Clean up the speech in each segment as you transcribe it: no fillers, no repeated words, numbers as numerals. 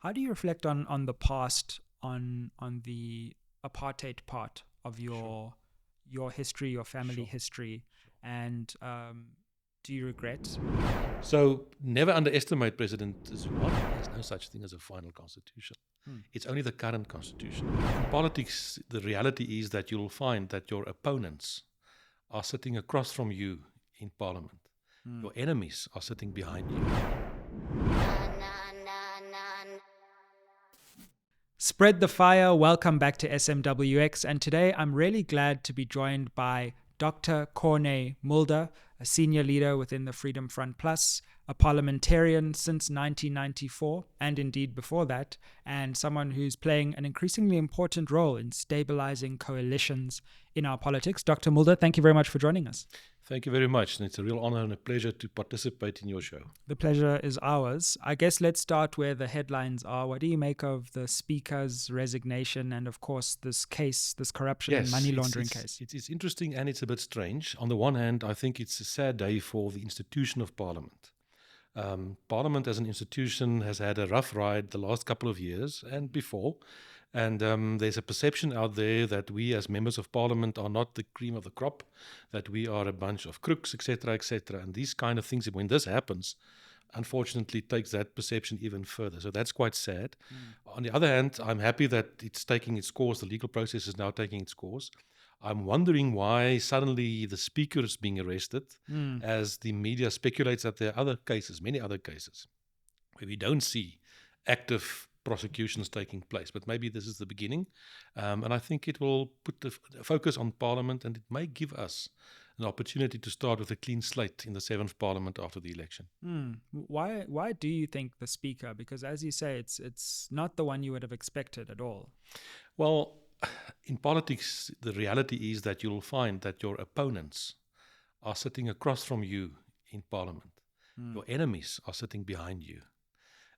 How do you reflect on the past, on the apartheid part of Sure, your history, your family sure. history, and do you regret? So never underestimate President Zuma. There's no such thing as a final constitution. Hmm. It's only the current constitution. In politics, the reality is that you'll find that your opponents are sitting across from you in parliament. Hmm. Your enemies are sitting behind you. Spread the fire. Welcome back to SMWX. And today I'm really glad to be joined by Dr. Corne Mulder, a senior leader within the Freedom Front Plus, a parliamentarian since 1994, and indeed before that, and someone who's playing an increasingly important role in stabilizing coalitions in our politics. Dr. Mulder, thank you very much for joining us. Thank you very much. And it's a real honor and a pleasure to participate in your show. The pleasure is ours. I guess let's start where the headlines are. What do you make of the Speaker's resignation and, of course, this case, this corruption and money laundering case? It's interesting and it's a bit strange. On the one hand, I think it's a sad day for the institution of Parliament. Parliament as an institution has had a rough ride the last couple of years and before. And there's a perception out there that we as members of Parliament are not the cream of the crop, that we are a bunch of crooks, etc., etc. And these kind of things, when this happens, unfortunately takes that perception even further. So that's quite sad. On the other hand, I'm happy that it's taking its course. The legal process is now taking its course. I'm wondering why suddenly the speaker is being arrested, as the media speculates that there are other cases, many other cases, where we don't see active prosecutions taking place. But maybe this is the beginning. And I think it will put the focus on Parliament, and it may give us an opportunity to start with a clean slate in the 7th Parliament after the election. Why do you think the Speaker? Because as you say, it's not the one you would have expected at all. Well, in politics, the reality is that you'll find that your opponents are sitting across from you in Parliament. Your enemies are sitting behind you.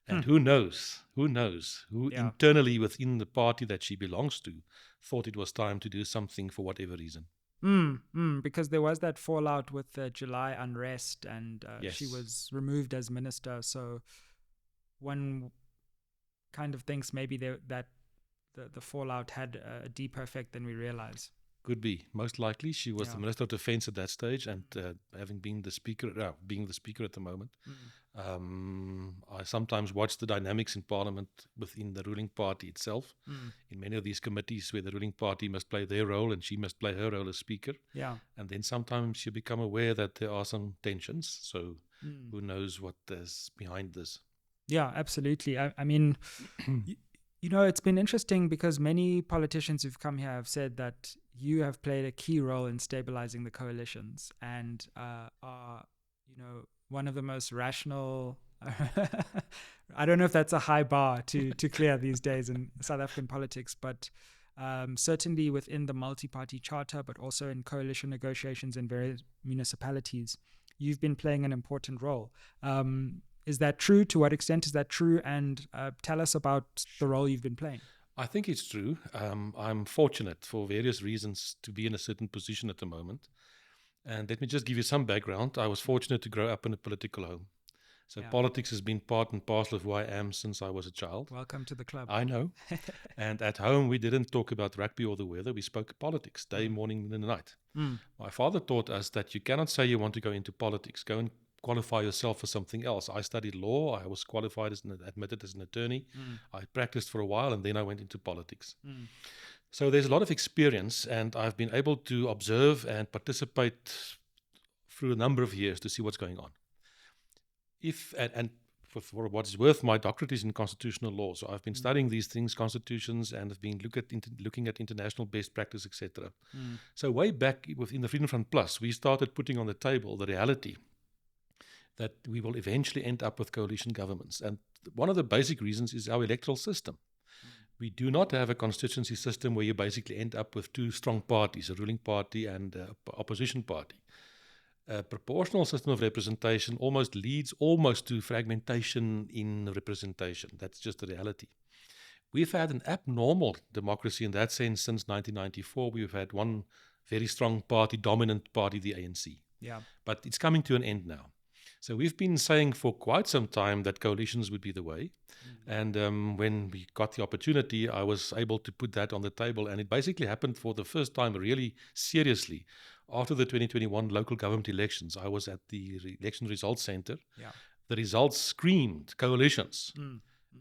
And who knows who Yeah. internally within the party that she belongs to thought it was time to do something for whatever reason. Because there was that fallout with the July unrest, and she Yes. was removed as minister. So one kind of thinks maybe that the fallout had a deeper effect than we realize. Could be. Most likely, she was Yeah. the Minister of Defense at that stage, and having been the speaker, being the speaker at the moment, I sometimes watch the dynamics in Parliament within the ruling party itself. In many of these committees, where the ruling party must play their role and she must play her role as speaker, Yeah. and then sometimes you become aware that there are some tensions. So, who knows what is behind this? Yeah, absolutely. I mean, it's been interesting because many politicians who've come here have said that you have played a key role in stabilizing the coalitions and are, one of the most rational. I don't know if that's a high bar to clear these days in South African politics, but certainly within the multi-party charter, but also in coalition negotiations in various municipalities, you've been playing an important role. Is that true? To what extent is that true? And tell us about the role you've been playing. I think it's true. I'm fortunate for various reasons to be in a certain position at the moment. And let me just give you some background. I was fortunate to grow up in a political home. So politics has been part and parcel of who I am since I was a child. Welcome to the club. I know. And at home, we didn't talk about rugby or the weather. We spoke politics day, morning, and night. My father taught us that you cannot say you want to go into politics. Go and qualify yourself for something else. I studied law. I was qualified admitted as an attorney. I practiced for a while, and then I went into politics. So there's a lot of experience, and I've been able to observe and participate through a number of years to see what's going on. For what it's worth, my doctorate is in constitutional law. So I've been studying these things, constitutions, and have been looking at international best practice, etc. So way back within the Freedom Front Plus, we started putting on the table the reality that we will eventually end up with coalition governments. And one of the basic reasons is our electoral system. We do not have a constituency system where you basically end up with two strong parties, a ruling party and an opposition party. A proportional system of representation leads to fragmentation in representation. That's just the reality. We've had an abnormal democracy in that sense since 1994. We've had one very strong party, dominant party, the ANC. Yeah. But it's coming to an end now. So we've been saying for quite some time that coalitions would be the way. And when we got the opportunity, I was able to put that on the table. And it basically happened for the first time really seriously after the 2021 local government elections. I was at the Election Results Center. Yeah. The results screamed coalitions.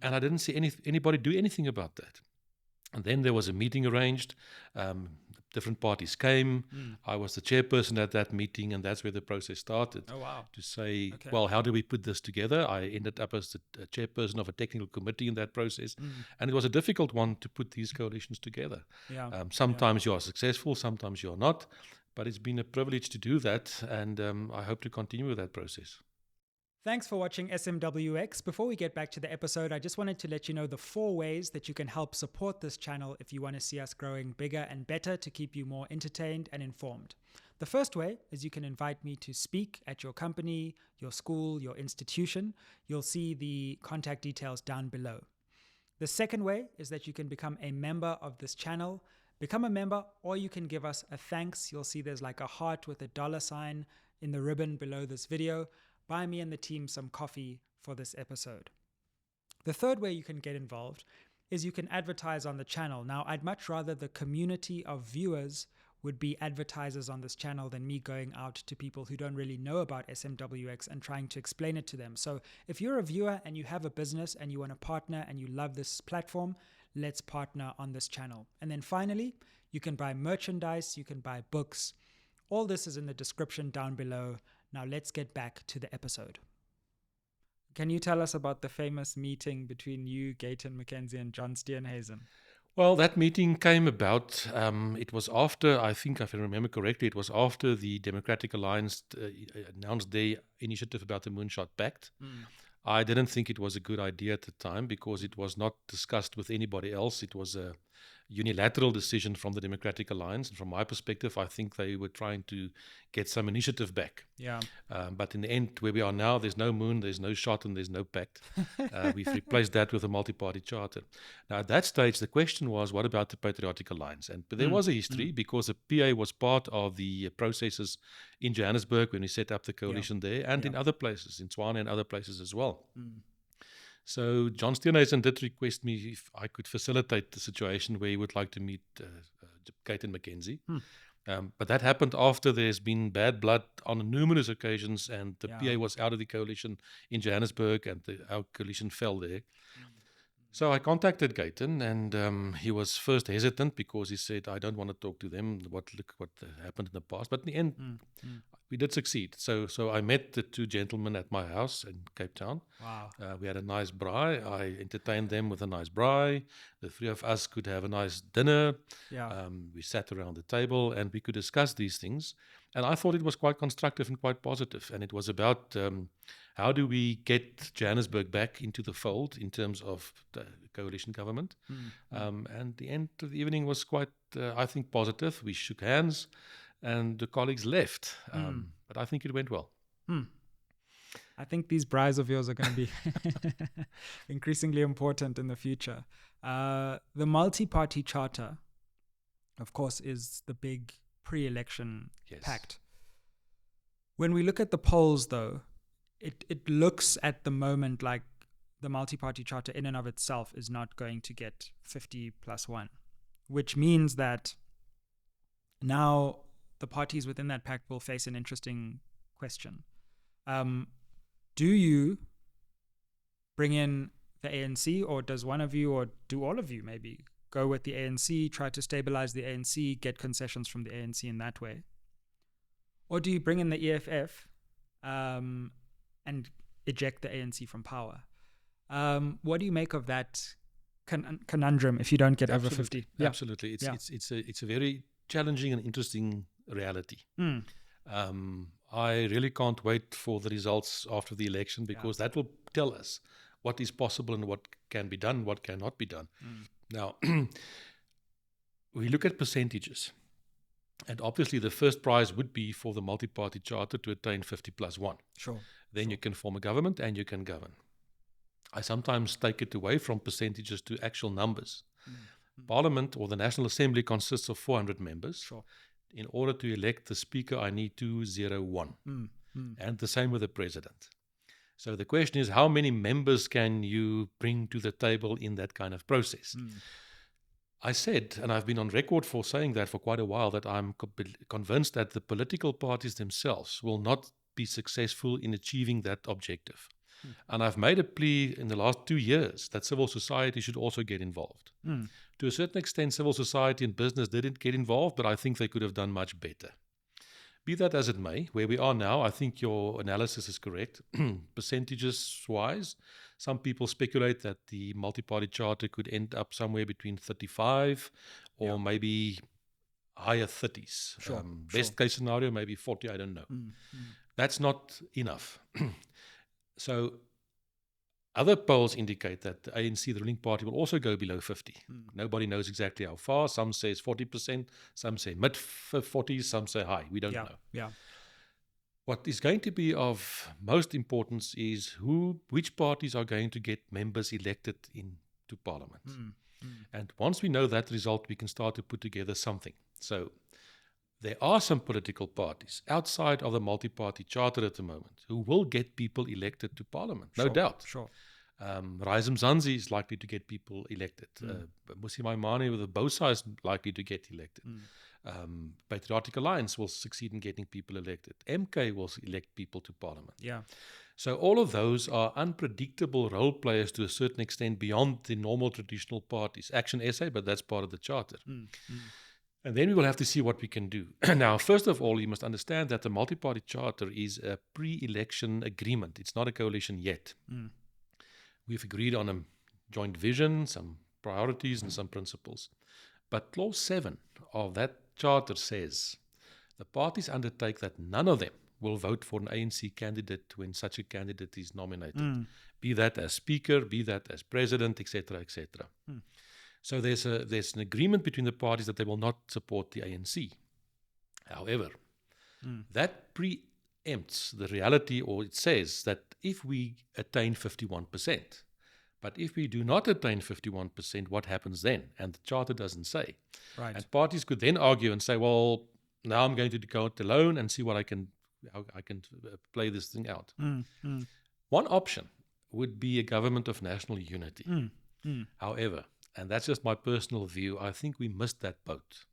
And I didn't see anybody do anything about that. And then there was a meeting arranged. Different parties came. I was the chairperson at that meeting, and that's where the process started. Oh, wow. To say, Okay. well, how do we put this together? I ended up as the chairperson of a technical committee in that process. And it was a difficult one to put these coalitions together. Yeah. Sometimes you are successful, sometimes you are not. But it's been a privilege to do that, and I hope to continue with that process. Thanks for watching SMWX. Before we get back to the episode, I just wanted to let you know the 4 ways that you can help support this channel if you want to see us growing bigger and better to keep you more entertained and informed. The first way is you can invite me to speak at your company, your school, your institution. You'll see the contact details down below. The second way is that you can become a member of this channel. Become a member, or you can give us a thanks. You'll see there's like a heart with a $sign in the ribbon below this video. Buy me and the team some coffee for this episode. The third way you can get involved is you can advertise on the channel. Now, I'd much rather the community of viewers would be advertisers on this channel than me going out to people who don't really know about SMWX and trying to explain it to them. So if you're a viewer and you have a business and you want to partner and you love this platform, let's partner on this channel. And then finally, you can buy merchandise, you can buy books. All this is in the description down below. Now let's get back to the episode. Can you tell us about the famous meeting between you, Gayton McKenzie, and John Steenhuisen? Well, that meeting came about, it was after, I think if I remember correctly, it was after the Democratic Alliance announced their initiative about the Moonshot Pact. I didn't think it was a good idea at the time because it was not discussed with anybody else. It was a unilateral decision from the Democratic Alliance. And from my perspective, I think they were trying to get some initiative back. Yeah. But in the end, where we are now, there's no moon, there's no shot, and there's no pact. We've replaced that with a multi-party charter. Now, at that stage, the question was, what about the Patriotic Alliance? But there was a history because the PA was part of the processes in Johannesburg when we set up the coalition there, and in other places, in Tswana and other places as well. So John Steenhuisen did request me if I could facilitate the situation where he would like to meet Gayton McKenzie. But that happened after there's been bad blood on numerous occasions, and the PA was out of the coalition in Johannesburg, and our coalition fell there. So I contacted Gayton, and he was first hesitant because he said, I don't want to talk to them, look what happened in the past. But in the end, we did succeed. So I met the 2 gentlemen at my house in Cape Town. Wow. We had a nice braai. I entertained them with a nice braai. The 3 of us could have a nice dinner. We sat around the table and we could discuss these things. And I thought it was quite constructive and quite positive. And it was about how do we get Johannesburg back into the fold in terms of the coalition government. And the end of the evening was quite, I think, positive. We shook hands and the colleagues left. But I think it went well. I think these braais of yours are going to be increasingly important in the future. The multi-party charter, of course, is the big pre-election pact. When we look at the polls, though, it looks at the moment like the multi-party charter in and of itself is not going to get 50+1, which means that now the parties within that pact will face an interesting question. Do you bring in the ANC, or does one of you, or do all of you maybe, go with the ANC, try to stabilize the ANC, get concessions from the ANC in that way? Or do you bring in the EFF and eject the ANC from power? What do you make of that conundrum if you don't get over 50? Absolutely. It's a very challenging and interesting reality. I really can't wait for the results after the election because that will tell us what is possible and what can be done, what cannot be done. Now, we look at percentages, and obviously the first prize would be for the multi-party charter to attain 50+1. Sure. Then you can form a government and you can govern. I sometimes take it away from percentages to actual numbers. Parliament or the National Assembly consists of 400 members. Sure. In order to elect the speaker, I need 201. and the same with the president. So the question is, how many members can you bring to the table in that kind of process? I said, and I've been on record for saying that for quite a while, that I'm convinced that the political parties themselves will not be successful in achieving that objective. And I've made a plea in the last 2 years that civil society should also get involved. To a certain extent, civil society and business didn't get involved, but I think they could have done much better. Be that as it may, where we are now, I think your analysis is correct. Percentages-wise, some people speculate that the multi-party charter could end up somewhere between 35 or maybe higher 30s. Best case scenario, maybe 40, I don't know. That's not enough. So other polls indicate that the ANC, the ruling party, will also go below 50. Nobody knows exactly how far. Some say it's 40%, some say mid-40s, some say high. We don't know. What is going to be of most importance is which parties are going to get members elected into parliament. And once we know that result, we can start to put together something. So there are some political parties outside of the multi-party charter at the moment who will get people elected to parliament, no doubt. Raisem Zanzi is likely to get people elected. Musi Maimane with the Bosa is likely to get elected. Patriotic Alliance will succeed in getting people elected. MK will elect people to parliament. So all of those are unpredictable role players to a certain extent beyond the normal traditional parties. Action SA, but that's part of the charter. And then we will have to see what we can do. Now, first of all, you must understand that the multi-party charter is a pre-election agreement. It's not a coalition yet. We've agreed on a joint vision, some priorities, and some principles. But Clause 7 of that charter says the parties undertake that none of them will vote for an ANC candidate when such a candidate is nominated, be that as speaker, be that as president, etc., etc. So there's an agreement between the parties that they will not support the ANC. However, that preempts the reality, or it says that if we attain 51%, but if we do not attain 51%, what happens then? And the charter doesn't say. And parties could then argue and say, well, now I'm going to go it alone and see how I can play this thing out. One option would be a government of national unity. However, and that's just my personal view, I think we missed that boat.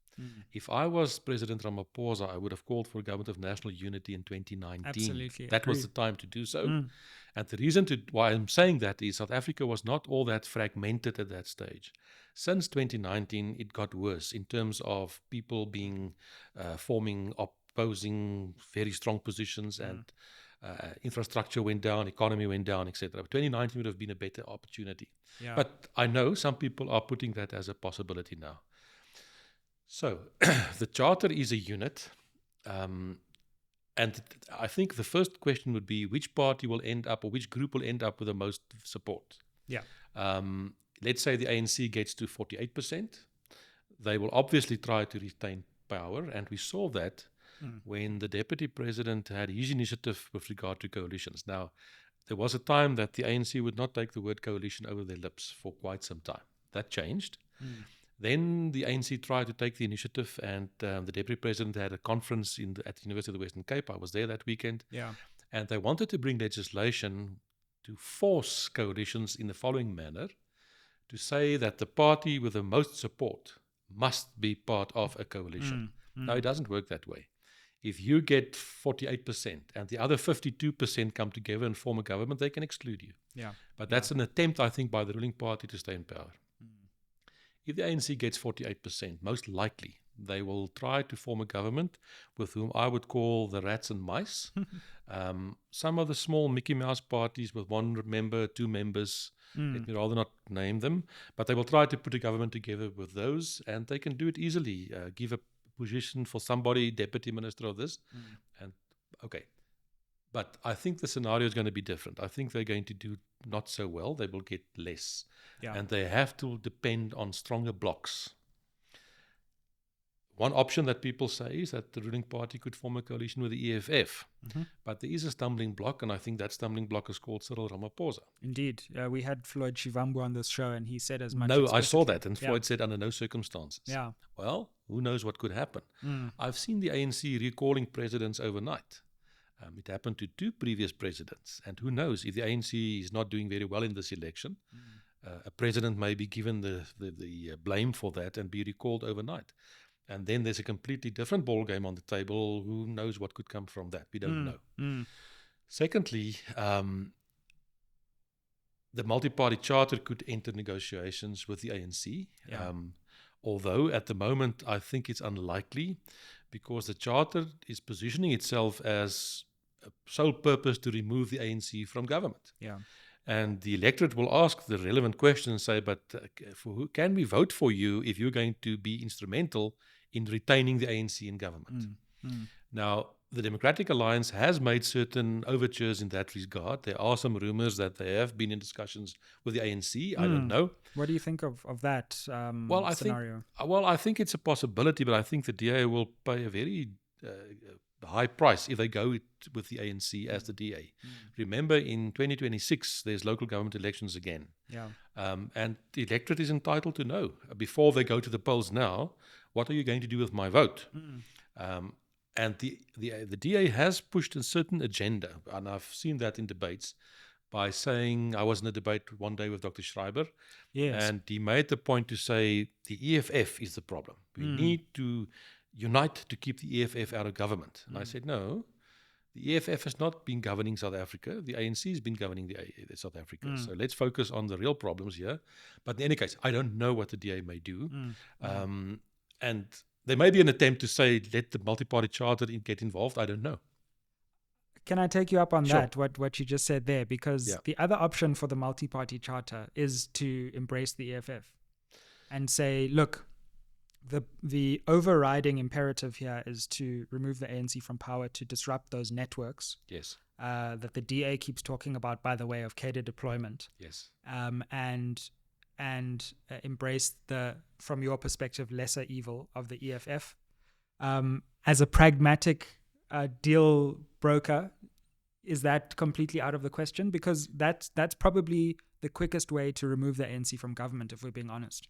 If I was President Ramaphosa, I would have called for a government of national unity in 2019. Absolutely. That was the time to do so. And the reason why I'm saying that is South Africa was not all that fragmented at that stage. Since 2019, it got worse in terms of people forming opposing very strong positions, and infrastructure went down, economy went down, etc. 2019 would have been a better opportunity. But I know some people are putting that as a possibility now. So the charter is a unit, and I think the first question would be which party will end up, or which group will end up with the most support. Let's say the ANC gets to 48%. They will obviously try to retain power, and we saw that when the deputy president had his initiative with regard to coalitions. Now, there was a time that the ANC would not take the word coalition over their lips for quite some time. That changed. Then the ANC tried to take the initiative, and the deputy president had a conference at the University of the Western Cape. I was there that weekend. And they wanted to bring legislation to force coalitions in the following manner, to say that the party with the most support must be part of a coalition. Now, it doesn't work that way. If you get 48% and the other 52% come together and form a government, they can exclude you. But that's an attempt, I think, by the ruling party to stay in power. If the ANC gets 48%, most likely they will try to form a government with whom I would call the rats and mice. Some of the small Mickey Mouse parties with 1 member, 2 members, let me rather not name them, but they will try to put a government together with those, and they can do it easily. Give a position for somebody, deputy minister of this, and okay. But I think the scenario is going to be different. I think they're going to do not so well. They will get less. And they have to depend on stronger blocks. One option that people say is that the ruling party could form a coalition with the EFF. But there is a stumbling block, and I think that stumbling block is called Cyril Ramaphosa. Indeed. We had Floyd Shivambu on this show, and he said as much. No, I saw that, and Floyd said under no circumstances. Yeah. Well, who knows what could happen? I've seen the ANC recalling presidents overnight. It happened to 2 previous presidents. And who knows, if the ANC is not doing very well in this election, a president may be given the blame for that and be recalled overnight. And then there's a completely different ballgame on the table. Who knows what could come from that? We don't know. Secondly, the multi-party charter could enter negotiations with the ANC. Although at the moment I think it's unlikely, because the charter is positioning itself as a sole purpose to remove the ANC from government. And the electorate will ask the relevant question and say, but for who can we vote for you if you're going to be instrumental in retaining the ANC in government? Now, the Democratic Alliance has made certain overtures in that regard. There are some rumors that they have been in discussions with the ANC. I don't know. What do you think of that scenario? I think it's a possibility, but I think the DA will pay a very high price if they go with the ANC as the DA. Remember, in 2026, there's local government elections again. And the electorate is entitled to know, before they go to the polls now, what are you going to do with my vote? And the DA has pushed a certain agenda, and I've seen that in debates, by saying, I was in a debate one day with Dr. Schreiber, and he made the point to say the EFF is the problem. We need to unite to keep the EFF out of government. And I said, no, the EFF has not been governing South Africa. The ANC has been governing the South Africa. So let's focus on the real problems here. But in any case, I don't know what the DA may do. And there may be an attempt to say, let the multi-party charter get involved. I don't know. Can I take you up on that, what you just said there? Because the other option for the multi-party charter is to embrace the EFF and say, look, the overriding imperative here is to remove the ANC from power, to disrupt those networks that the DA keeps talking about by the way of cadre deployment. And embrace the, from your perspective, lesser evil of the EFF. As a pragmatic deal broker, is that completely out of the question? Because that's probably the quickest way to remove the ANC from government, if we're being honest.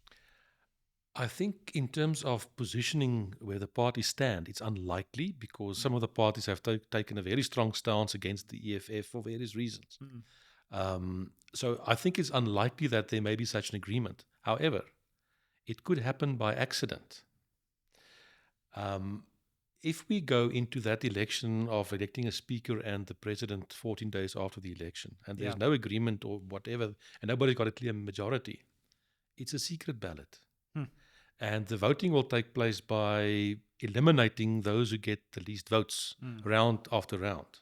I think in terms of positioning where the parties stand, it's unlikely, because some of the parties have taken a very strong stance against the EFF for various reasons. So I think it's unlikely that there may be such an agreement. However, it could happen by accident. If we go into that election of electing a speaker and the president 14 days after the election, and there's no agreement or whatever, and nobody's got a clear majority, it's a secret ballot. And the voting will take place by eliminating those who get the least votes round after round.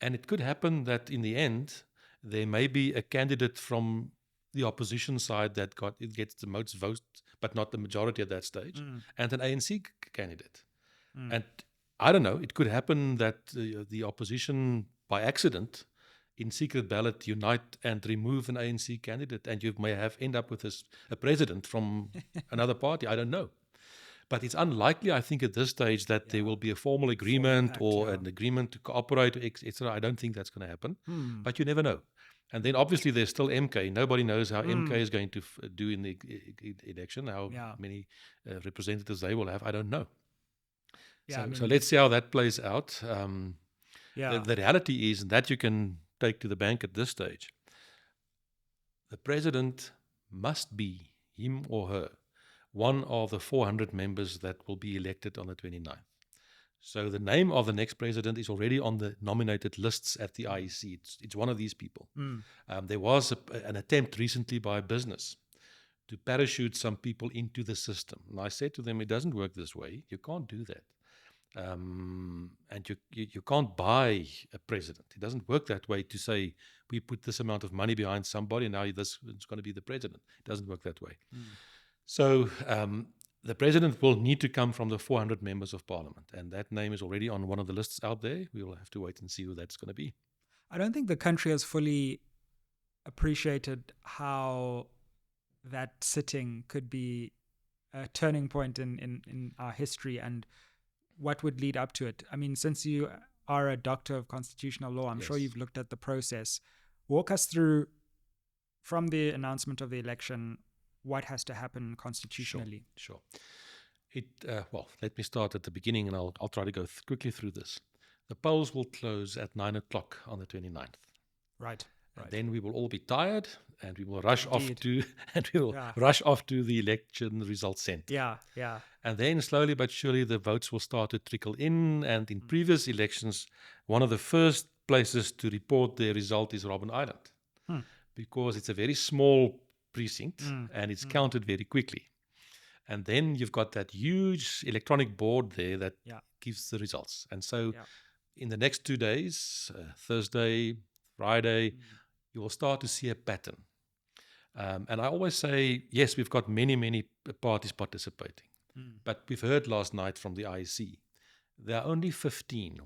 And it could happen that in the end, there may be a candidate from the opposition side that gets the most votes, but not the majority at that stage, and an ANC candidate. And I don't know, it could happen that the opposition, by accident, in secret ballot, unite and remove an ANC candidate, and you may end up with a president from another party. I don't know. But it's unlikely, I think, at this stage that there will be a formal agreement an agreement to cooperate, etc. I don't think that's going to happen. But you never know. And then obviously there's still MK. Nobody knows how MK is going to do in the election, how many representatives they will have. I don't know. So let's see how that plays out. The reality is that you can take to the bank at this stage. The president must be, him or her, one of the 400 members that will be elected on the 29th. So the name of the next president is already on the nominated lists at the IEC. It's one of these people. There was an attempt recently by business to parachute some people into the system. And I said to them, it doesn't work this way. You can't do that. And you can't buy a president. It doesn't work that way to say, we put this amount of money behind somebody, and now this is going to be the president. It doesn't work that way. So the president will need to come from the 400 members of parliament, and that name is already on one of the lists out there. We will have to wait and see who that's going to be. I don't think the country has fully appreciated how that sitting could be a turning point in our history and what would lead up to it. I mean, since you are a doctor of constitutional law, I'm sure you've looked at the process. Walk us through, from the announcement of the election, what has to happen constitutionally. Sure. Well, let me start at the beginning, and I'll try to go quickly through this. The polls will close at 9 o'clock on the 29th. Right. And then we will all be tired, and we will rush off Indeed. to the election results center. Yeah. And then slowly but surely the votes will start to trickle in. And in previous elections, one of the first places to report their result is Robben Island, because it's a very small precinct and it's counted very quickly. And then you've got that huge electronic board there that gives the results. And so in the next 2 days, Thursday, Friday, you will start to see a pattern. And I always say, yes, we've got many parties participating. But we've heard last night from the IEC, there are only 15,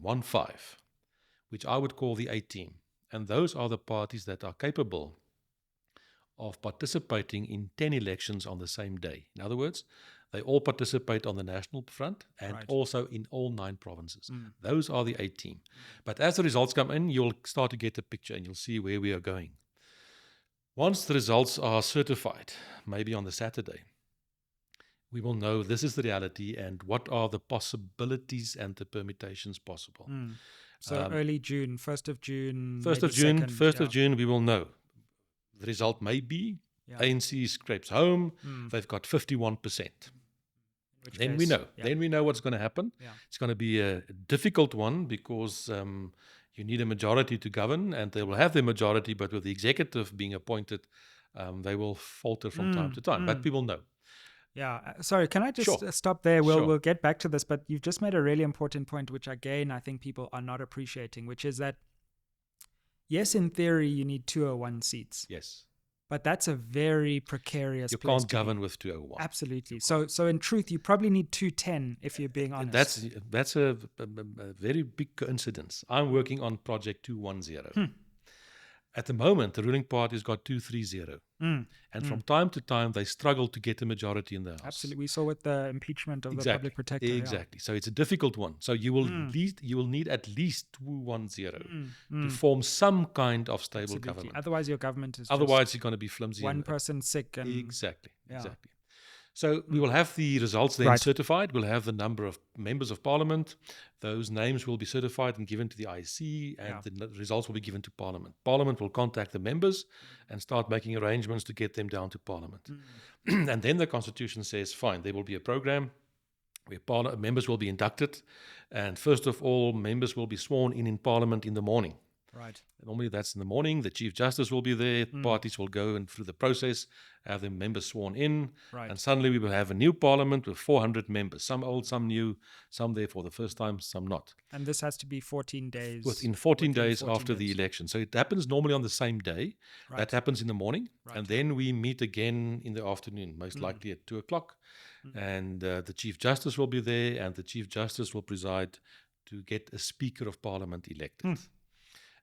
which I would call the A team. And those are the parties that are capable of participating in 10 elections on the same day. In other words, they all participate on the national front and also in all 9 provinces. Those are the A team. But as the results come in, you'll start to get a picture and you'll see where we are going. Once the results are certified, maybe on the Saturday, we will know this is the reality and what are the possibilities and the permutations possible. So early June, 1st of June. 1st of June, we will know. The result may be ANC scrapes home. They've got 51%. Then we know. Then we know what's going to happen. It's going to be a difficult one because you need a majority to govern, and they will have their majority, but with the executive being appointed, they will falter from time to time. But we will know. Yeah. Sorry, can I just stop there? We'll get back to this, but you've just made a really important point, which again, I think people are not appreciating, which is that, yes, in theory, you need 201 seats. Yes. But that's a very precarious place. You can't govern with 201. Absolutely. So in truth, you probably need 210 if you're being honest. That's a very big coincidence. I'm working on Project 210. At the moment, the ruling party's got 230. And from time to time, they struggle to get a majority in the House. Absolutely. We saw with the impeachment of the public protector. Exactly. So it's a difficult one. So you will need at least 210 to form some kind of stable government. Otherwise, your government is you're going to be flimsy. One person sick. And exactly. So we will have the results then certified. We'll have the number of members of parliament. Those names will be certified and given to the IEC, and the results will be given to parliament. Parliament will contact the members and start making arrangements to get them down to parliament. And then the constitution says, fine, there will be a program where members will be inducted. And first of all, members will be sworn in parliament in the morning. Right. Normally that's in the morning. The Chief Justice will be there. Parties will go and through the process, have the members sworn in. And suddenly we will have a new parliament with 400 members. Some old, some new, some there for the first time, some not. And this has to be 14 days. Within 14 days after the election. So it happens normally on the same day. That happens in the morning. And then we meet again in the afternoon, most likely at 2 o'clock. And the Chief Justice will be there, and the Chief Justice will preside to get a Speaker of Parliament elected.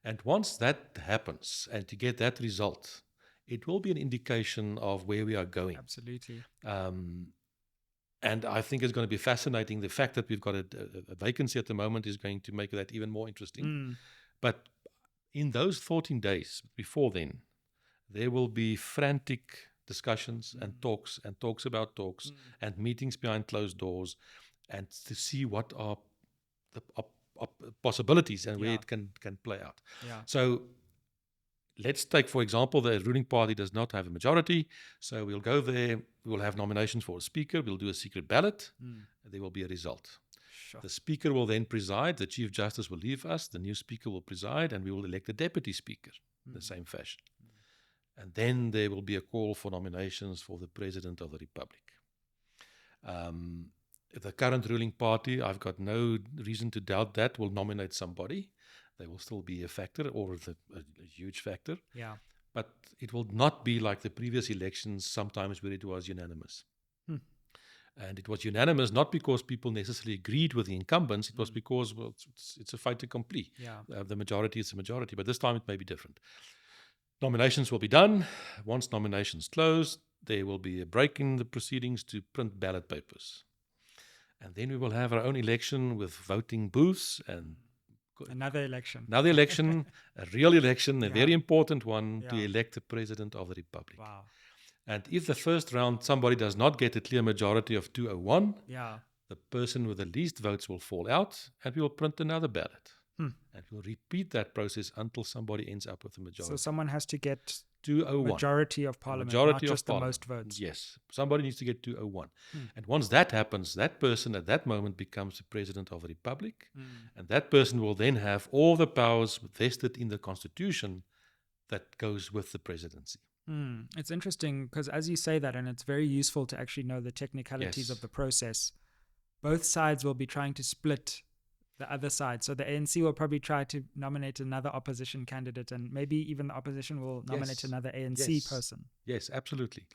And once that happens, and to get that result, it will be an indication of where we are going. Absolutely. And I think it's going to be fascinating. The fact that we've got a vacancy at the moment is going to make that even more interesting. But in those 14 days before then, there will be frantic discussions and talks about talks and meetings behind closed doors, and to see what are the possibilities and where it can play out. So let's take, for example, the ruling party does not have a majority. So we'll go there, we'll have nominations for a speaker, we'll do a secret ballot, and there will be a result. The speaker will then preside, the Chief Justice will leave us, the new speaker will preside, and we will elect a deputy speaker in the same fashion. And then there will be a call for nominations for the President of the Republic. The current ruling party, I've got no reason to doubt that, will nominate somebody. They will still be a factor, or a huge factor. But it will not be like the previous elections, sometimes where it was unanimous. And it was unanimous not because people necessarily agreed with the incumbents, it was because, well, it's a fait accompli. The majority is the majority, but this time it may be different. Nominations will be done. Once nominations close, there will be a break in the proceedings to print ballot papers. And then we will have our own election with voting booths and another election, a real election, a very important one to elect the President of the Republic. And if the first round somebody does not get a clear majority of 201, the person with the least votes will fall out, and we will print another ballot. And we'll repeat that process until somebody ends up with a majority. So someone has to get 201. Majority of parliament, Majority not of just the parliament. most votes. Yes. Somebody needs to get 201. And once that happens, that person at that moment becomes the president of the republic. And that person will then have all the powers vested in the constitution that goes with the presidency. It's interesting because as you say that, and it's very useful to actually know the technicalities Yes. of the process, both sides will be trying to split the other side. So the ANC will probably try to nominate another opposition candidate, and maybe even the opposition will nominate another ANC person. Yes, absolutely.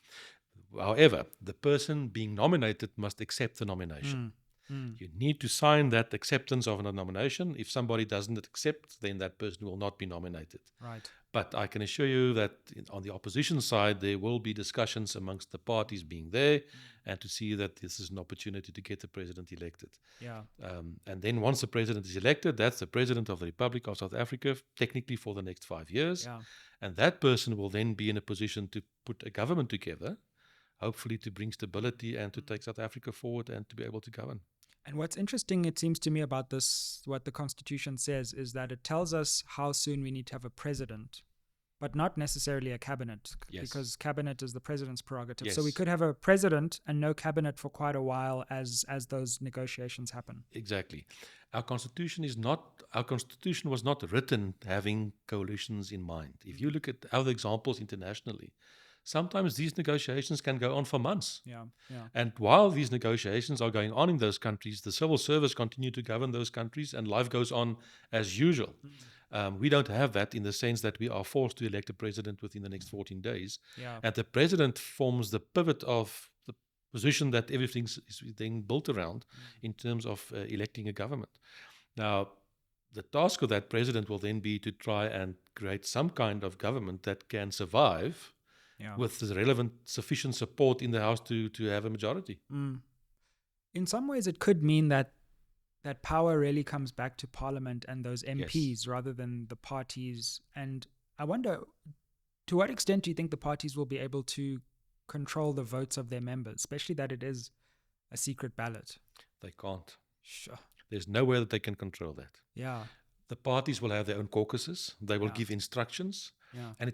However, the person being nominated must accept the nomination. You need to sign that acceptance of a nomination. If somebody doesn't accept, then that person will not be nominated. Right. But I can assure you that on the opposition side, there will be discussions amongst the parties being there and to see that this is an opportunity to get the president elected. Yeah. And then once the president is elected, that's the president of the Republic of South Africa, technically for the next 5 years. Yeah. And that person will then be in a position to put a government together, hopefully to bring stability and to take South Africa forward and to be able to govern. And what's interesting, it seems to me, about this, what the Constitution says, is that it tells us how soon we need to have a president, but not necessarily a cabinet, because cabinet is the president's prerogative. So we could have a president and no cabinet for quite a while as those negotiations happen. Exactly. Our constitution was not written having coalitions in mind. If you look at other examples internationally, sometimes these negotiations can go on for months. Yeah. And while these negotiations are going on in those countries, the civil service continue to govern those countries and life goes on as usual. We don't have that in the sense that we are forced to elect a president within the next 14 days. Yeah. And the president forms the pivot of the position that everything is then built around in terms of electing a government. Now, the task of that president will then be to try and create some kind of government that can survive with the relevant sufficient support in the House to have a majority. In some ways, it could mean that power really comes back to Parliament and those MPs rather than the parties. And I wonder, to what extent do you think the parties will be able to control the votes of their members, especially that it is a secret ballot? They can't. Sure. There's no way that they can control that. Yeah. The parties will have their own caucuses. They will give instructions. Yeah. And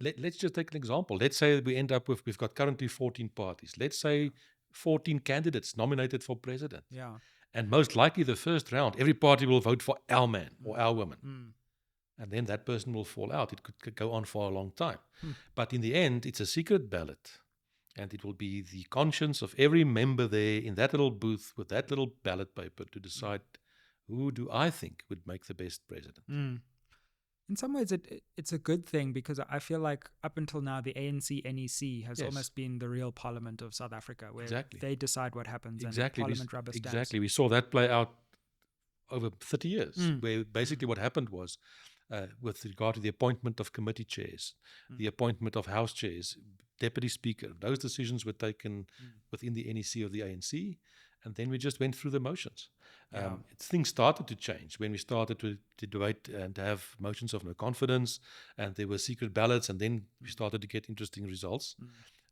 let's just take an example. Let's say we end up with, we've got currently 14 parties. Let's say 14 candidates nominated for president. Yeah. And most likely the first round, every party will vote for our man or our woman. And then that person will fall out. It could go on for a long time. But in the end, it's a secret ballot. And it will be the conscience of every member there in that little booth with that little ballot paper to decide who do I think would make the best president. In some ways, it's a good thing because I feel like up until now, the ANC NEC has almost been the real parliament of South Africa, where they decide what happens and parliament rubber stamps. Exactly. We saw that play out over 30 years, where basically what happened was, with regard to the appointment of committee chairs, the appointment of house chairs, deputy speaker, those decisions were taken within the NEC of the ANC, and then we just went through the motions. Things started to change when we started to debate and have motions of no confidence, and there were secret ballots, and then we started to get interesting results.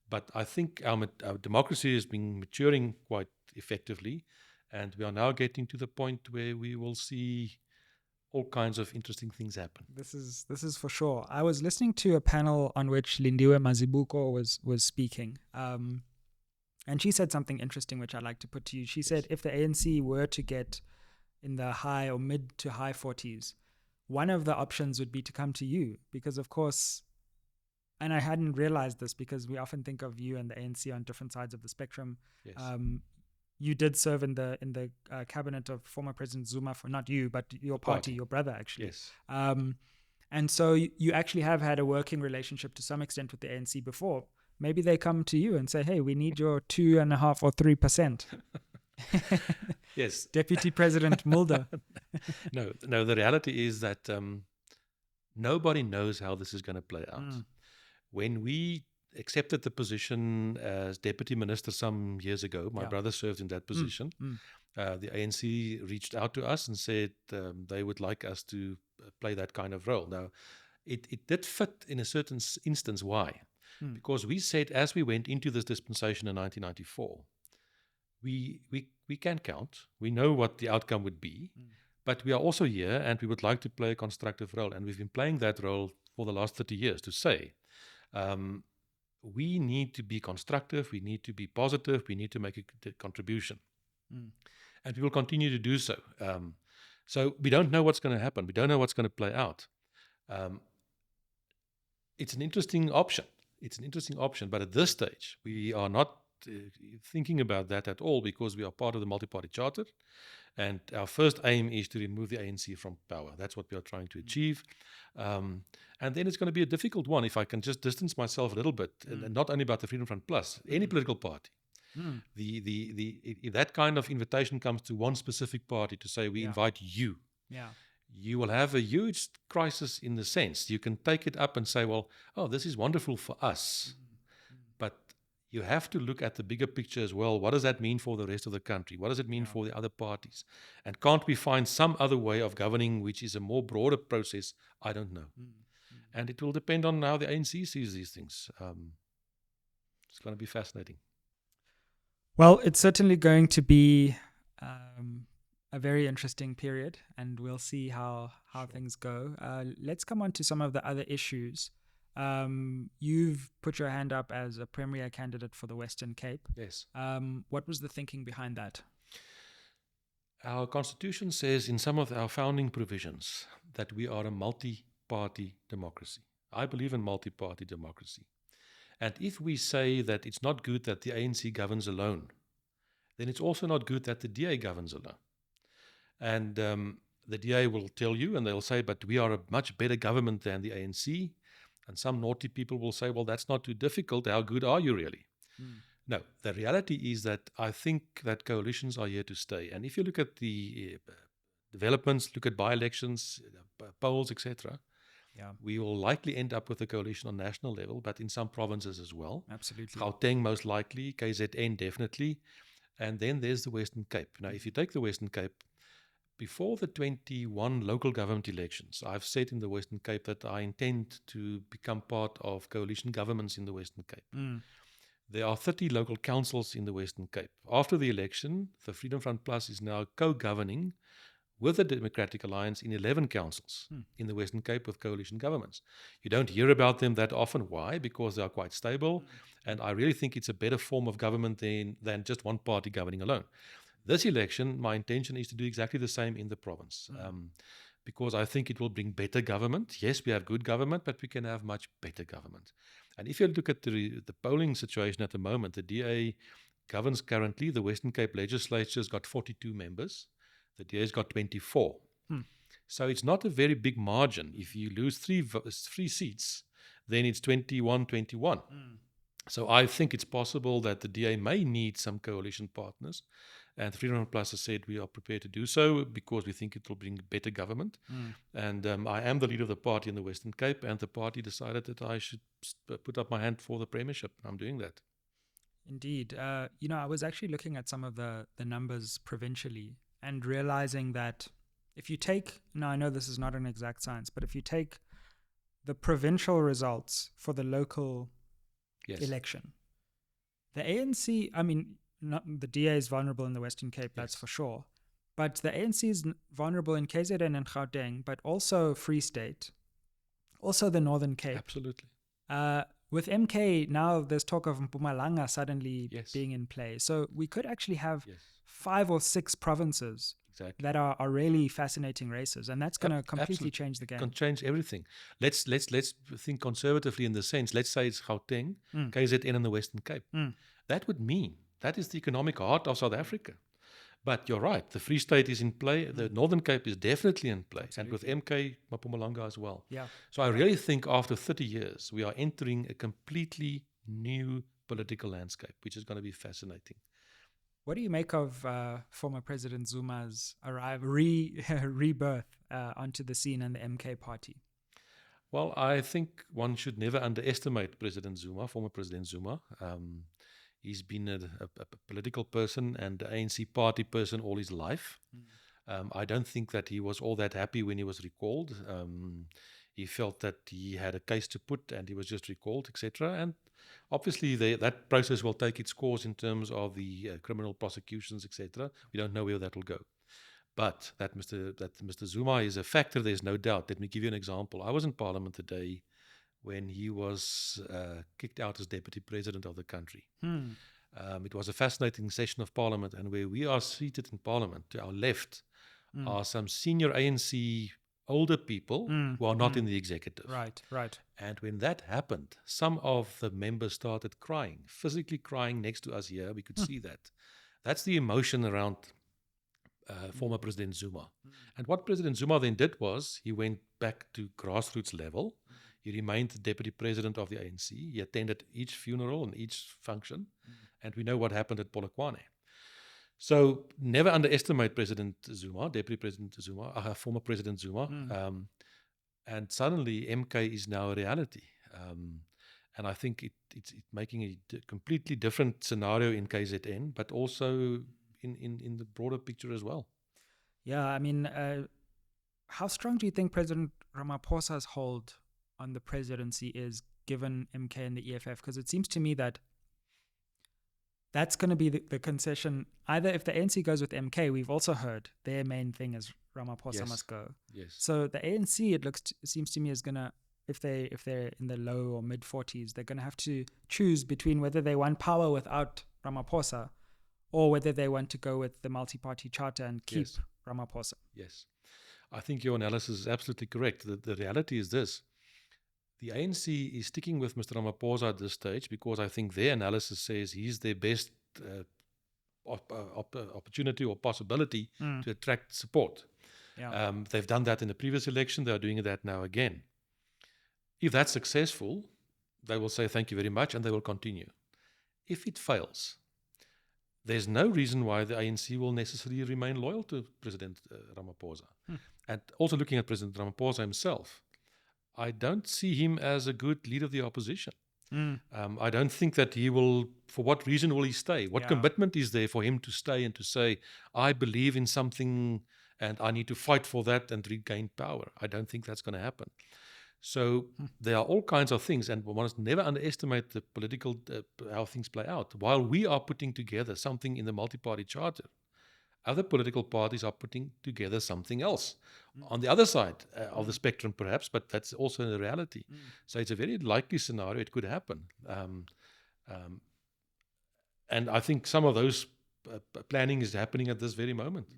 But I think our democracy has been maturing quite effectively, and we are now getting to the point where we will see all kinds of interesting things happen. This is for sure. I was listening to a panel on which Lindiwe Mazibuko was speaking. And she said something interesting, which I'd like to put to you. She said if the ANC were to get in the high or mid to high 40s, one of the options would be to come to you because, of course, and I hadn't realized this because we often think of you and the ANC on different sides of the spectrum. Yes. You did serve in the cabinet of former President Zuma, for not you, but your party, your brother, actually. Yes. And so you actually have had a working relationship to some extent with the ANC before. Maybe they come to you and say, hey, we need your 2.5% or 3%. Yes. Deputy President Mulder. No, the reality is that nobody knows how this is going to play out. When we accepted the position as deputy minister some years ago, my brother served in that position. The ANC reached out to us and said they would like us to play that kind of role. Now, it did fit in a certain instance. Why? Because we said as we went into this dispensation in 1994, we can count. We know what the outcome would be, But we are also here, and we would like to play a constructive role. And we've been playing that role for the last 30 years to say, we need to be constructive, we need to be positive, we need to make a contribution. And we will continue to do so. So we don't know what's going to happen. We don't know what's going to play out. It's an interesting option. It's an interesting option. But at this stage, we are not thinking about that at all, because we are part of the multi-party charter. And our first aim is to remove the ANC from power. That's what we are trying to achieve. And then it's going to be a difficult one if I can just distance myself a little bit, and not only about the Freedom Front Plus, any political party. If that kind of invitation comes to one specific party to say, we invite you, you will have a huge crisis in the sense. You can take it up and say, well, oh, this is wonderful for us. But you have to look at the bigger picture as well. What does that mean for the rest of the country? What does it mean for the other parties? And can't we find some other way of governing which is a more broader process? I don't know. And it will depend on how the ANC sees these things. It's going to be fascinating. Well, it's certainly going to be a very interesting period, and we'll see how things go. Let's come on to some of the other issues. You've put your hand up as a premier candidate for the Western Cape. Yes. What was the thinking behind that? Our constitution says in some of our founding provisions that we are a multi-party democracy. I believe in multi-party democracy. And if we say that it's not good that the ANC governs alone, then it's also not good that the DA governs alone. And the DA will tell you, and they'll say, but we are a much better government than the ANC. And some naughty people will say, well, that's not too difficult. How good are you really? No, the reality is that I think that coalitions are here to stay. And if you look at the developments, look at by-elections, polls, etc., we will likely end up with a coalition on national level, but in some provinces as well. Absolutely. Gauteng most likely, KZN definitely. And then there's the Western Cape. Now, if you take the Western Cape, before the 21 local government elections, I've said in the Western Cape that I intend to become part of coalition governments in the Western Cape. There are 30 local councils in the Western Cape. After the election, the Freedom Front Plus is now co-governing with the Democratic Alliance in 11 councils in the Western Cape with coalition governments. You don't hear about them that often. Why? Because they are quite stable. And I really think it's a better form of government than just one party governing alone. This election, my intention is to do exactly the same in the province, because I think it will bring better government. Yes, we have good government, but we can have much better government. And if you look at the polling situation at the moment, the DA governs currently. The Western Cape legislature's got 42 members. The DA's got 24. So it's not a very big margin. If you lose three seats, then it's 21-21. So I think it's possible that the DA may need some coalition partners. And Freedom Plus has said we are prepared to do so because we think it will bring better government. And I am the leader of the party in the Western Cape, and the party decided that I should put up my hand for the premiership. I'm doing that. Indeed. I was actually looking at some of the numbers provincially and realizing that if you take, now I know this is not an exact science, but if you take the provincial results for the local election, the ANC, I mean, not, the DA is vulnerable in the Western Cape, that's for sure. But the ANC is vulnerable in KZN and Gauteng, but also Free State, also the Northern Cape. Absolutely. With MK, now there's talk of Mpumalanga suddenly being in play. So we could actually have 5 or 6 provinces that are really fascinating races, and that's going to completely change the game. Can change everything. Let's think conservatively in the sense. Let's say it's Gauteng, KZN, and the Western Cape. That would mean that is the economic heart of South Africa. But you're right, the Free State is in play. The Northern Cape is definitely in play. Absolutely. And with MK, Mpumalanga as well. So I really think after 30 years, we are entering a completely new political landscape, which is going to be fascinating. What do you make of former President Zuma's rebirth onto the scene and the MK Party? Well, I think one should never underestimate President Zuma, former President Zuma. He's been a political person and an ANC party person all his life. I don't think that he was all that happy when he was recalled. He felt that he had a case to put and he was just recalled, etc. And obviously that process will take its course in terms of the criminal prosecutions, etc. We don't know where that will go. But that Mr. Zuma is a factor, there's no doubt. Let me give you an example. I was in Parliament today when he was kicked out as deputy president of the country. It was a fascinating session of Parliament, and where we are seated in Parliament, to our left are some senior ANC older people who are not in the executive. Right. And when that happened, some of the members started crying, physically crying next to us here. We could see that. That's the emotion around former President Zuma. And what President Zuma then did was he went back to grassroots level. He remained the deputy president of the ANC. He attended each funeral and each function. And we know what happened at Polokwane. So never underestimate President Zuma, Deputy President Zuma, former President Zuma. And suddenly MK is now a reality. And I think it's making a completely different scenario in KZN, but also in the broader picture as well. Yeah, I mean, how strong do you think President Ramaphosa's hold on the presidency is, given MK and the EFF? Because it seems to me that that's going to be the concession. Either if the ANC goes with MK, we've also heard their main thing is Ramaphosa must go. Yes. So the ANC, it seems to me, is going to, if they're in the low or mid 40s, they're going to have to choose between whether they want power without Ramaphosa or whether they want to go with the multi-party charter and keep Ramaphosa. Yes. I think your analysis is absolutely correct. The reality is this. The ANC is sticking with Mr. Ramaphosa at this stage because I think their analysis says he's their best opportunity or possibility to attract support. Yeah. They've done that in the previous election. They're doing that now again. If that's successful, they will say thank you very much and they will continue. If it fails, there's no reason why the ANC will necessarily remain loyal to President Ramaphosa. And also looking at President Ramaphosa himself, I don't see him as a good leader of the opposition. I don't think that he will, for what reason will he stay? What commitment is there for him to stay and to say, I believe in something and I need to fight for that and regain power? I don't think that's going to happen. So there are all kinds of things, and one must never underestimate the political, how things play out. While we are putting together something in the multi-party charter, other political parties are putting together something else on the other side of the spectrum, perhaps, but that's also the reality. So it's a very likely scenario. It could happen. And I think some of those planning is happening at this very moment.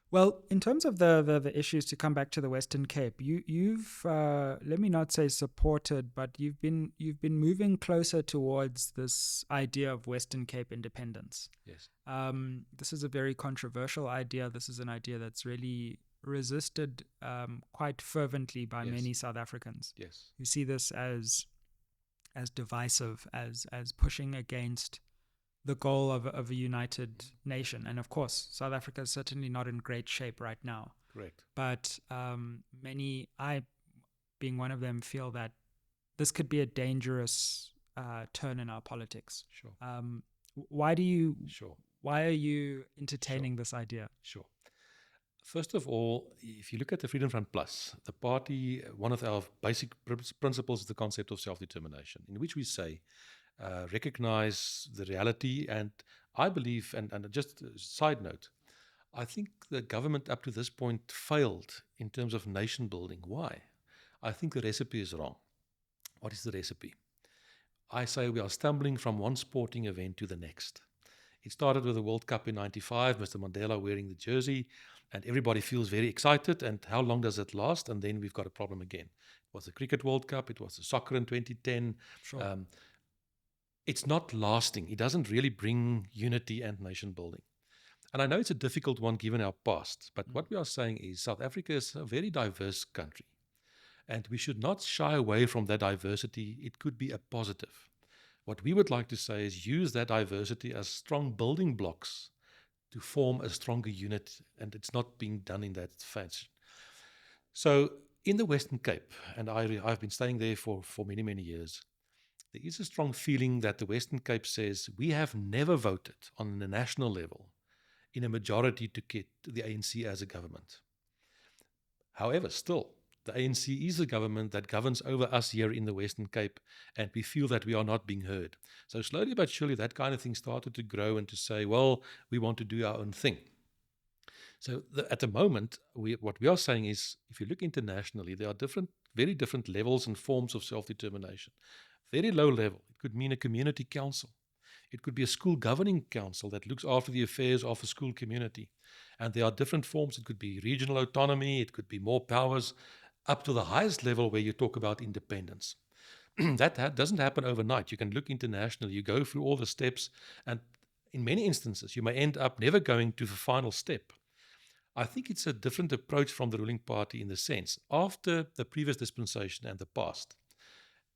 Well, in terms of the issues, to come back to the Western Cape, you've let me not say supported, but you've been moving closer towards this idea of Western Cape independence. Yes. This is a very controversial idea. This is an idea that's really resisted quite fervently by many South Africans. Yes. You see this as divisive, as pushing against the goal of a united nation. And of course, South Africa is certainly not in great shape right now. Correct. But many, I being one of them, feel that this could be a dangerous turn in our politics. Sure. Why are you entertaining Sure. this idea? Sure. First of all, if you look at the Freedom Front Plus, the party, one of our basic principles is the concept of self-determination, in which we say, recognize the reality. And I believe, and just a side note, I think the government up to this point failed in terms of nation building. Why? I think the recipe is wrong. What is the recipe? I say we are stumbling from one sporting event to the next. It started with the World Cup in '95, Mr. Mandela wearing the jersey, and everybody feels very excited. And how long does it last? And then we've got a problem again. It was the Cricket World Cup. It was the soccer in 2010. Sure. It's not lasting. It doesn't really bring unity and nation building. And I know it's a difficult one given our past, but what we are saying is South Africa is a very diverse country. And we should not shy away from that diversity. It could be a positive. What we would like to say is use that diversity as strong building blocks to form a stronger unit, and it's not being done in that fashion. So in the Western Cape, and I've been staying there for many, many years, there is a strong feeling that the Western Cape says we have never voted on the national level in a majority to get the ANC as a government. However, still, the ANC is a government that governs over us here in the Western Cape, and we feel that we are not being heard. So slowly but surely, that kind of thing started to grow and to say, well, we want to do our own thing. So at the moment, what we are saying is, if you look internationally, there are very different levels and forms of self-determination. Very low level, it could mean a community council. It could be a school governing council that looks after the affairs of a school community. And there are different forms. It could be regional autonomy. It could be more powers, up to the highest level where you talk about independence. That doesn't happen overnight. You can look internationally. You go through all the steps. And in many instances, you may end up never going to the final step. I think it's a different approach from the ruling party in the sense, after the previous dispensation and the past,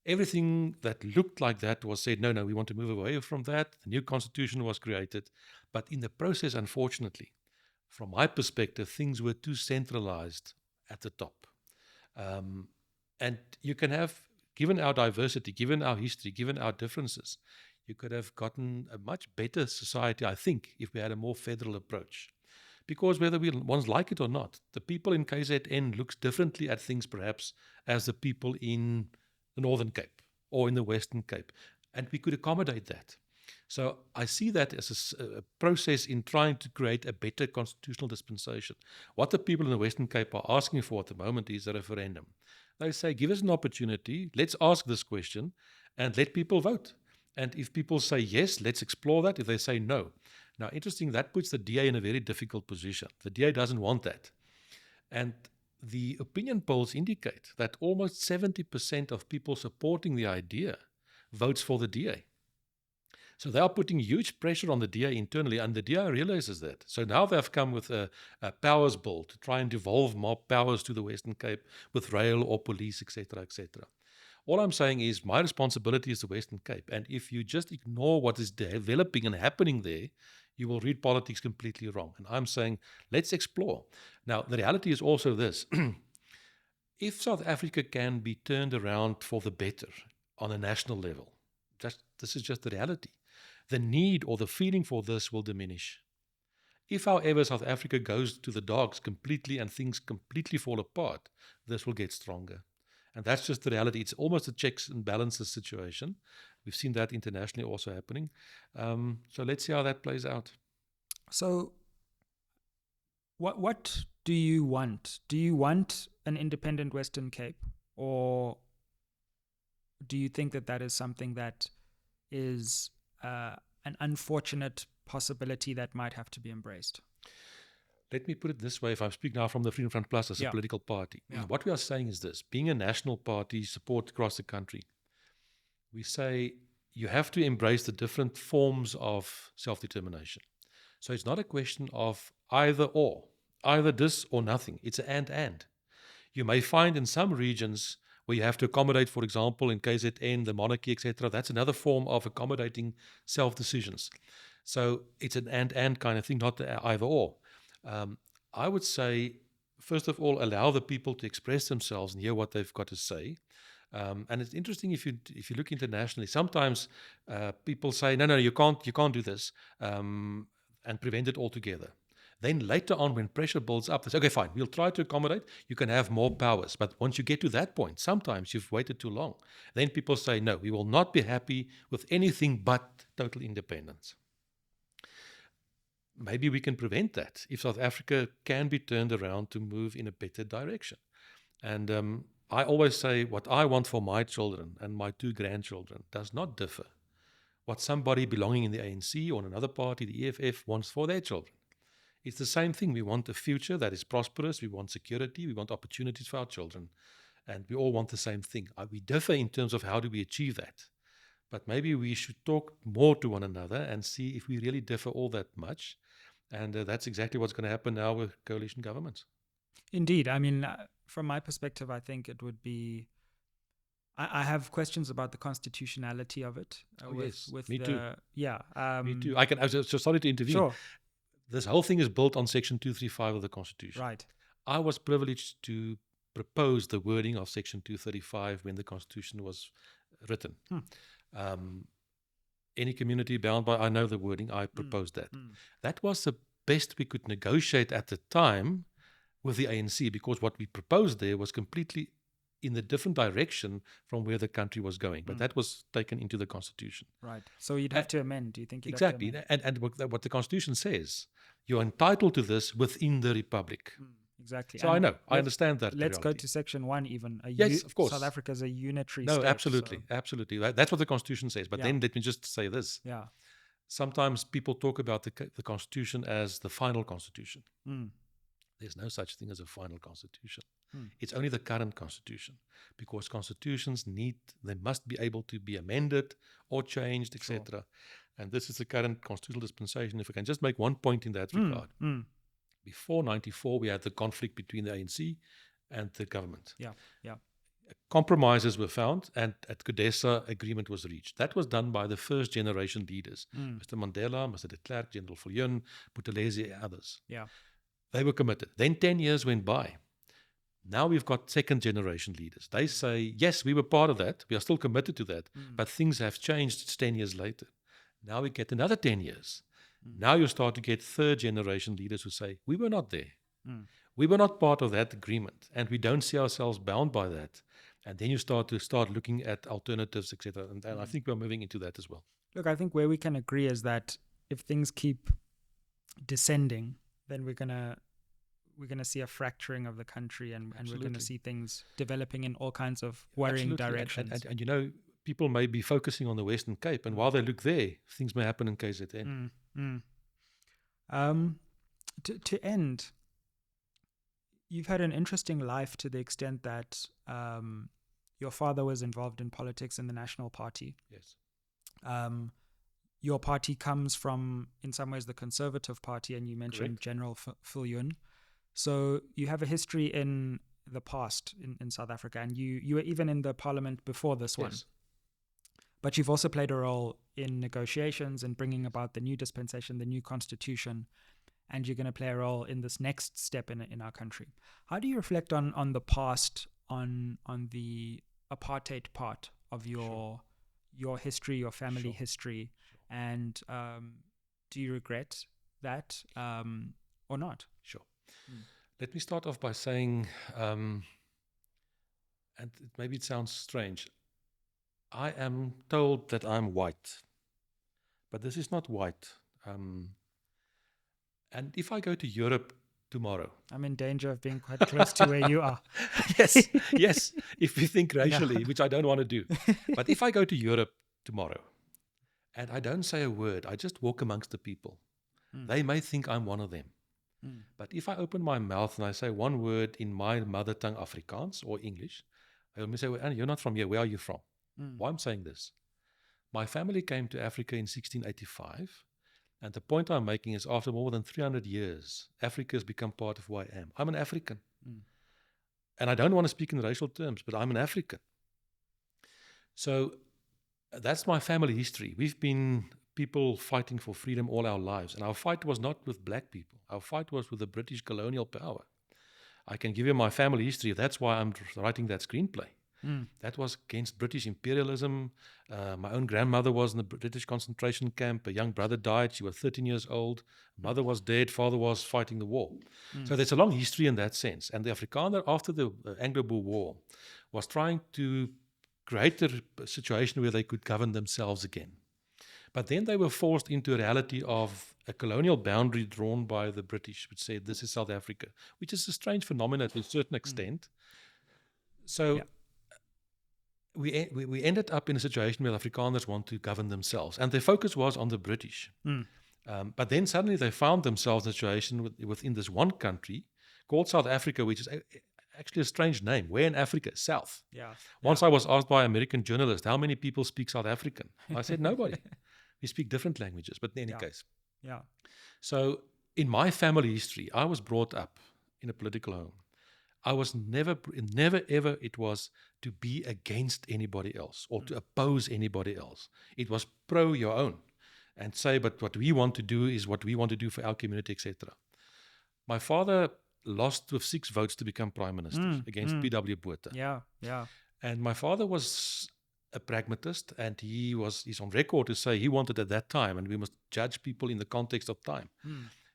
everything that looked like that was said, no, we want to move away from that. The new constitution was created. But in the process, unfortunately, from my perspective, things were too centralized at the top. And you can have, given our diversity, given our history, given our differences, you could have gotten a much better society, I think, if we had a more federal approach. Because whether we once like it or not, the people in KZN looks differently at things perhaps as the people in the Northern Cape or in the Western Cape. And we could accommodate that. So I see that as a process in trying to create a better constitutional dispensation. What the people in the Western Cape are asking for at the moment is a referendum. They say, give us an opportunity, let's ask this question, and let people vote. And if people say yes, let's explore that. If they say no. Now, interesting, that puts the DA in a very difficult position. The DA doesn't want that. And the opinion polls indicate that almost 70% of people supporting the idea votes for the DA. So they are putting huge pressure on the DA internally, and the DA realizes that. So now they've come with a powers bill to try and devolve more powers to the Western Cape with rail or police, etc., etc. All I'm saying is my responsibility is the Western Cape. And if you just ignore what is developing and happening there, you will read politics completely wrong. And I'm saying, let's explore. Now, the reality is also this. If South Africa can be turned around for the better on a national level, this is just the reality. The need or the feeling for this will diminish. If, however, South Africa goes to the dogs completely and things completely fall apart, this will get stronger. And that's just the reality. It's almost a checks and balances situation. We've seen that internationally also happening. So let's see how that plays out. So what do you want? Do you want an independent Western Cape? Or do you think that is something that is an unfortunate possibility that might have to be embraced? Let me put it this way, if I speak now from the Freedom Front Plus as a political party. What we are saying is this: being a national party, support across the country, we say you have to embrace the different forms of self-determination. So it's not a question of either or, either this or nothing. It's an and. You may find in some regions where you have to accommodate, for example, in KZN, the monarchy, etc. That's another form of accommodating self-decisions. So it's an and kind of thing, not the either or. I would say, first of all, allow the people to express themselves and hear what they've got to say. And it's interesting if you look internationally. Sometimes people say, no, you can't do this, and prevent it altogether. Then later on, when pressure builds up, they say, okay, fine, we'll try to accommodate. You can have more powers. But once you get to that point, sometimes you've waited too long. Then people say, no, we will not be happy with anything but total independence. Maybe we can prevent that if South Africa can be turned around to move in a better direction. And I always say what I want for my children and my 2 grandchildren does not differ what somebody belonging in the ANC or another party, the EFF, wants for their children. It's the same thing. We want a future that is prosperous. We want security. We want opportunities for our children. And we all want the same thing. We differ in terms of how do we achieve that. But maybe we should talk more to one another and see if we really differ all that much. And that's exactly what's going to happen now with coalition governments. Indeed. I mean, from my perspective, I think it would be... I have questions about the constitutionality of it. Yes, me too. Yeah. Me too. I was so sorry to intervene. Sure. This whole thing is built on Section 235 of the Constitution. Right. I was privileged to propose the wording of Section 235 when the Constitution was written. Any community bound by, I know the wording, I proposed that. That was the best we could negotiate at the time with the ANC, because what we proposed there was completely in the different direction from where the country was going. But that was taken into the Constitution. Right. So you'd have to amend. Do you think you'd Exactly. have to amend? And what the Constitution says, you're entitled to this within the Republic. Exactly. So And I understand that. Let's go reality. to Section 1 even. Yes, of course. South Africa is a unitary No, state. absolutely. So, Absolutely. That's what the Constitution says. But then let me just say this. yeah. Sometimes people talk about the Constitution as the final Constitution. There's no such thing as a final Constitution. It's only the current Constitution, because constitutions they must be able to be amended or changed, etc. Sure. And this is the current constitutional dispensation. If I can just make one point in that regard. Before 94, we had the conflict between the ANC and the government. Yeah, yeah. Compromises were found, and at Kudesa, agreement was reached. That was done by the first generation leaders, Mr. Mandela, Mr. de Klerk, General Viljoen, Buthelezi, and others. Yeah. They were committed. Then 10 years went by. Now we've got second generation leaders. They say, yes, we were part of that. We are still committed to that. But things have changed. It's 10 years later. Now we get another 10 years. Now you start to get third generation leaders who say, we were not there. We were not part of that agreement. And we don't see ourselves bound by that. And then you start looking at alternatives, etc. And I think we're moving into that as well. Look, I think where we can agree is that if things keep descending, then we're gonna see a fracturing of the country, and we're gonna see things developing in all kinds of worrying directions. And you know, people may be focusing on the Western Cape, and while they look there, things may happen in KZN. To end, you've had an interesting life to the extent that your father was involved in politics in the National Party. Yes. Your party comes from, in some ways, the Conservative Party, and you mentioned Correct. General Viljoen. So you have a history in the past in South Africa, and you were even in the parliament before this one. Yes. But you've also played a role in negotiations and bringing about the new dispensation, the new constitution, and you're going to play a role in this next step in our country. How do you reflect on the past, on the apartheid part of your history, your family history, and do you regret that or not? Sure. Let me start off by saying, and maybe it sounds strange, I am told that I'm white, but this is not white. And if I go to Europe tomorrow, I'm in danger of being quite close to where you are. yes, if we think racially, which I don't want to do. But if I go to Europe tomorrow and I don't say a word, I just walk amongst the people, they may think I'm one of them. But if I open my mouth and I say one word in my mother tongue, Afrikaans or English, they will say, well, you're not from here. Where are you from? Why I'm saying this? My family came to Africa in 1685. And the point I'm making is, after more than 300 years, Africa has become part of who I am. I'm an African. And I don't want to speak in racial terms, but I'm an African. So that's my family history. We've been people fighting for freedom all our lives. And our fight was not with black people. Our fight was with the British colonial power. I can give you my family history. That's why I'm writing that screenplay. That was against British imperialism. My own grandmother was in the British concentration camp. A young brother died. She was 13 years old. Mother was dead. Father was fighting the war. So there's a long history in that sense. And the Afrikaner, after the Anglo-Boer War, was trying to create a situation where they could govern themselves again. But then they were forced into a reality of a colonial boundary drawn by the British, which said this is South Africa, which is a strange phenomenon to a certain extent. So we ended up in a situation where Afrikaners want to govern themselves, and their focus was on the British. But then suddenly they found themselves in a situation within this one country called South Africa, which is actually a strange name. Where in Africa? South. Once I was asked by an American journalist, how many people speak South African? I said, nobody. We speak different languages, but in any case. So in my family history, I was brought up in a political home. I was never ever it was to be against anybody else or to oppose anybody else. It was pro your own and say, but what we want to do is what we want to do for our community, etc. My father lost with 6 votes to become prime minister against P.W. Botha. And my father was a pragmatist, and he's on record to say he wanted at that time, and we must judge people in the context of time.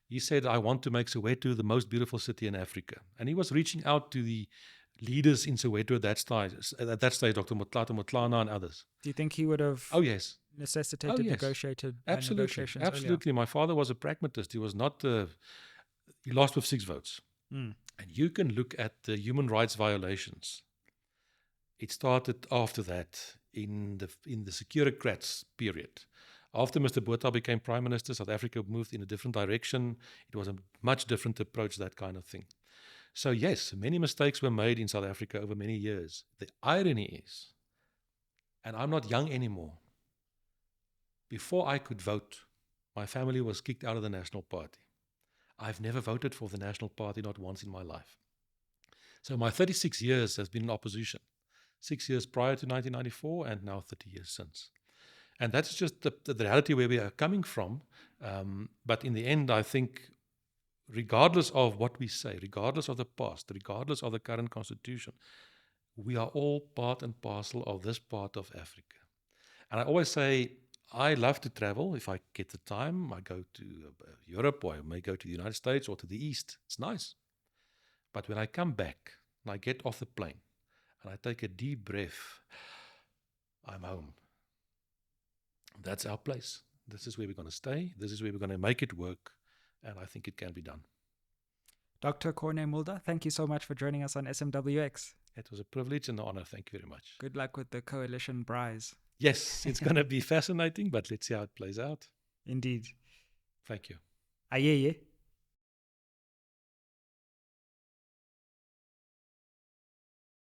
He said, I want to make Soweto the most beautiful city in Africa. And he was reaching out to the leaders in Soweto at that stage, Dr. Motlata Motlana and others. Do you think he would have Oh, yes. necessitated negotiations Absolutely. earlier? My father was a pragmatist. He was not, he lost with 6 votes. Mm. And you can look at the human rights violations. It started after that in the Securocrats period. After Mr. Botha became Prime Minister, South Africa moved in a different direction. It was a much different approach, that kind of thing. So yes, many mistakes were made in South Africa over many years. The irony is, and I'm not young anymore, before I could vote, my family was kicked out of the National Party. I've never voted for the National Party, not once in my life. So my 36 years has been in opposition. 6 years prior to 1994 and now 30 years since. And that's just the reality where we are coming from. But in the end, I think, regardless of what we say, regardless of the past, regardless of the current constitution, we are all part and parcel of this part of Africa. And I always say, I love to travel. If I get the time, I go to Europe, or I may go to the United States or to the East. It's nice. But when I come back and I get off the plane and I take a deep breath, I'm home. That's our place. This is where we're going to stay. This is where we're going to make it work. And I think it can be done. Dr. Corne Mulder, thank you so much for joining us on SMWX. It was a privilege and an honor. Thank you very much. Good luck with the coalition prize. Yes, it's going to be fascinating, but let's see how it plays out. Indeed. Thank you. Ayeye.